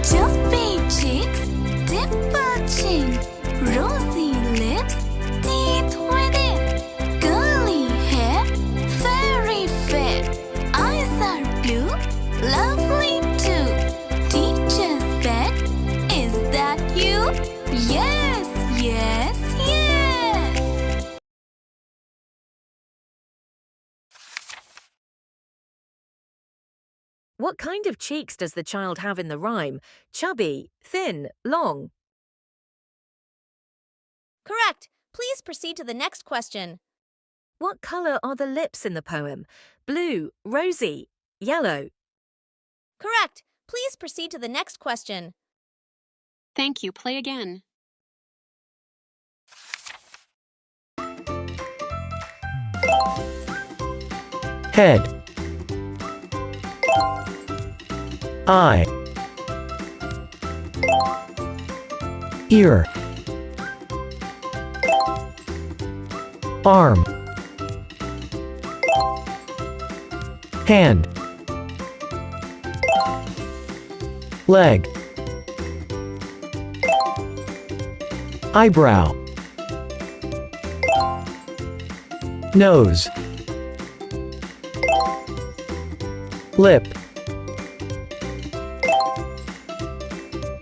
Chubby cheeks, dimple chin, rosy lips, teeth within, curly hair, very fair. Eyes are blue, lovely too. Teacher's pet, is that you? Yes, yes, yes. What kind of cheeks does the child have in the rhyme? Chubby, thin, long. Correct. Please proceed to the next question. What colour are the lips in the poem? Blue, rosy, yellow. Correct. Please proceed to the next question. Thank you. Play again. Head, eye, ear, arm, hand, leg, eyebrow, nose, lip,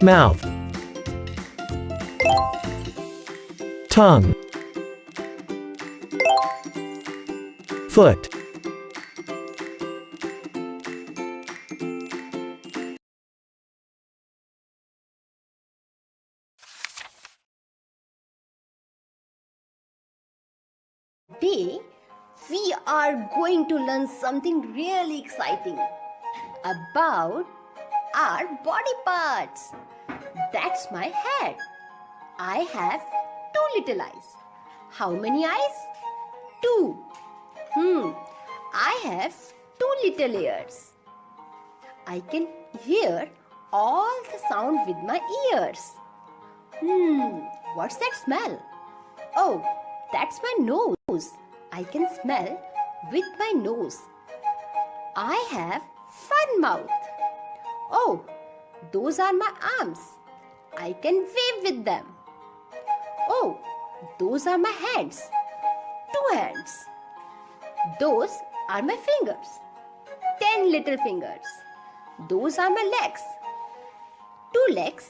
mouth, tongue, foot, Today, we are going to learn something really exciting about our body parts. That's my head. I have two little eyes. How many eyes? Two. I have two little ears. I can hear all the sound with my ears. What's that smell? Oh, that's my nose. I can smell with my nose. I have fun mouth. Oh, those are my arms. I can wave with them. Oh, those are my hands. Two hands. Those are my fingers. 10 little fingers. Those are my legs. 2 legs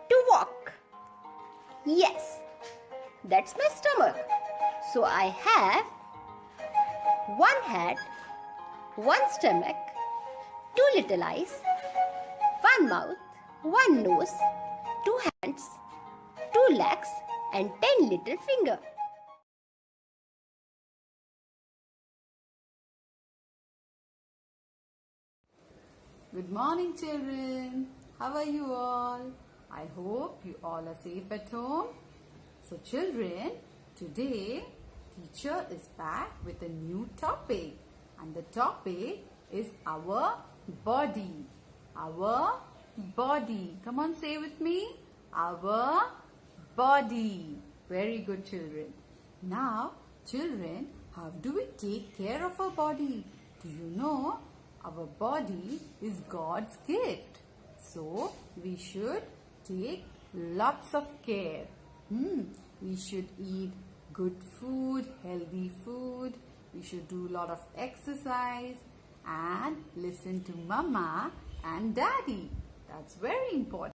to walk. Yes, that's my stomach. So I have one head, one stomach, 2 little eyes, one mouth, one nose, 2 hands, 2 legs, and 10 little fingers. Good morning, children. How are you all? I hope you all are safe at home. So, children, today teacher is back with a new topic, and the topic is our body. Our body. Come on, say with me. Our body. Very good, children. Now, children, how do we take care of our body? Do you know? Our body is God's gift. So, we should take lots of care. We should eat good food, healthy food. We should do a lot of exercise and listen to Mama and Daddy. That's very important.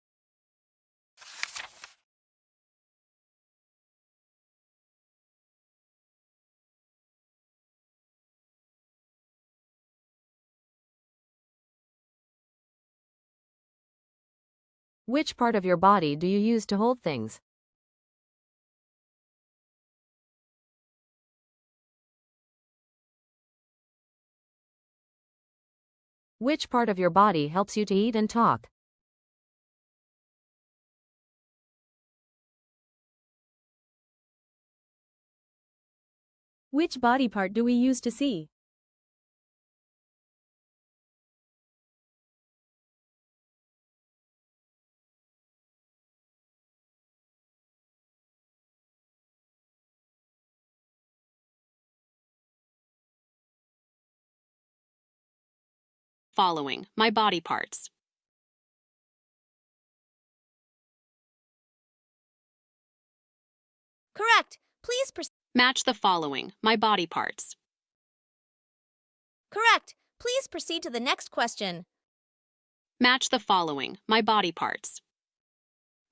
Which part of your body do you use to hold things? Which part of your body helps you to eat and talk? Which body part do we use to see? Following my body parts. Correct. Please proceed. Match the following, my body parts. Correct. Please proceed to the next question. Match the following, my body parts.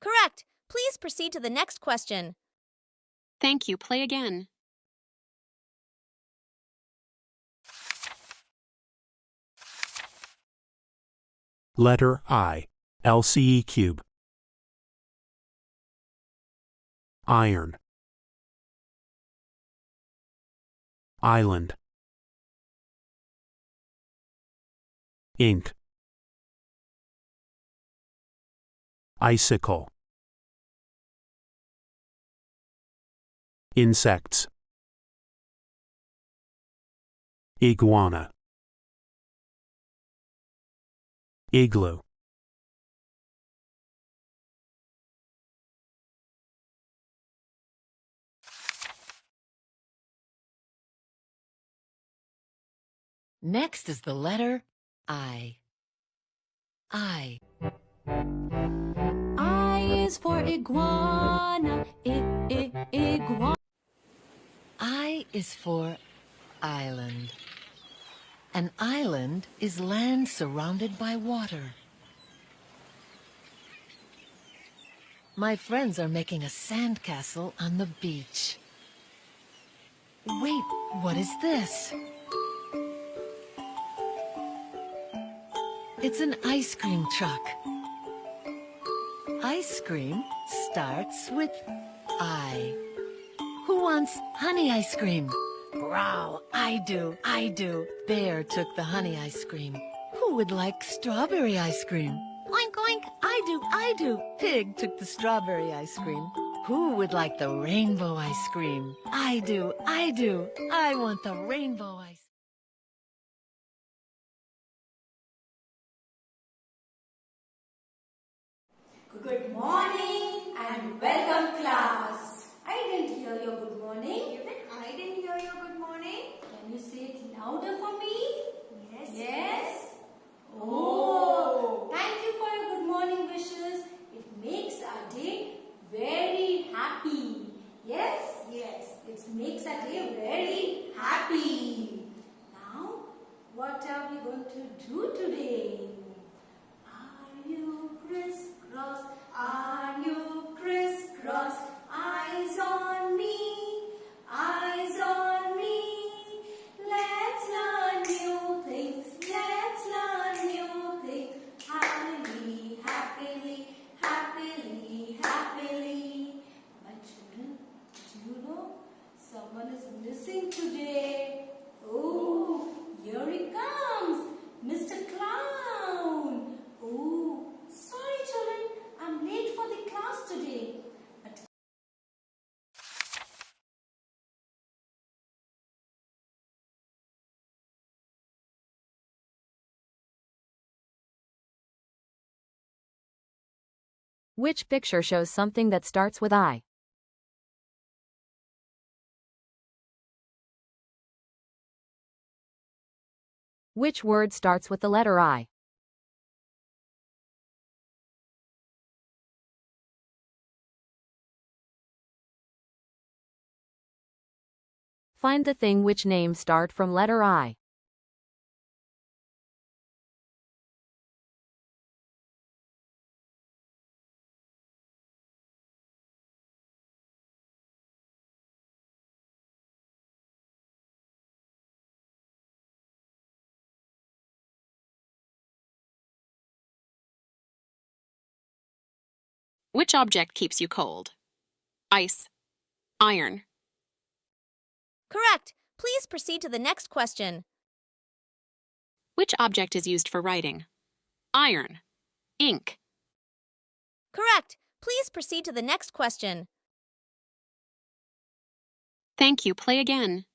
Correct. Please proceed to the next question. Thank you. Play again. Letter I. LCE cube. Iron. Island. Ink. Icicle. Insects. Iguana. Igloo. Next is the letter I. I. I is for iguana. Iguana. I is for island. An island is land surrounded by water. My friends are making a sandcastle on the beach. Wait, what is this? It's an ice cream truck. Ice cream starts with I. Who wants honey ice cream? Growl, I do. Bear took the honey ice cream. Who would like strawberry ice cream? Oink, oink, I do. Pig took the strawberry ice cream. Who would like the rainbow ice cream? I do. I want the rainbow ice cream. Good morning and welcome class. I didn't hear your good morning. Even I didn't hear your good morning. Can you say it louder for me? Yes. Yes? Oh, thank you for your good morning wishes. It makes our day very happy. Yes? Yes. It makes our day very happy. Now, what are we going to do today? Are you crisscross? Are you crisscross? Eyes on me, eyes on me. Let's learn new things. Let's learn new things. Happily, happily, happily, happily. My children, do you know someone is missing today? Oh, here he comes, Mr. Clown. Oh, sorry children, I'm late for the class today. But Which picture shows something that starts with I? Which word starts with the letter I? Find the thing which names start from letter I. Which object keeps you cold? Ice. Iron. Correct. Please proceed to the next question. Which object is used for writing? Iron. Ink. Correct. Please proceed to the next question. Thank you. Play again.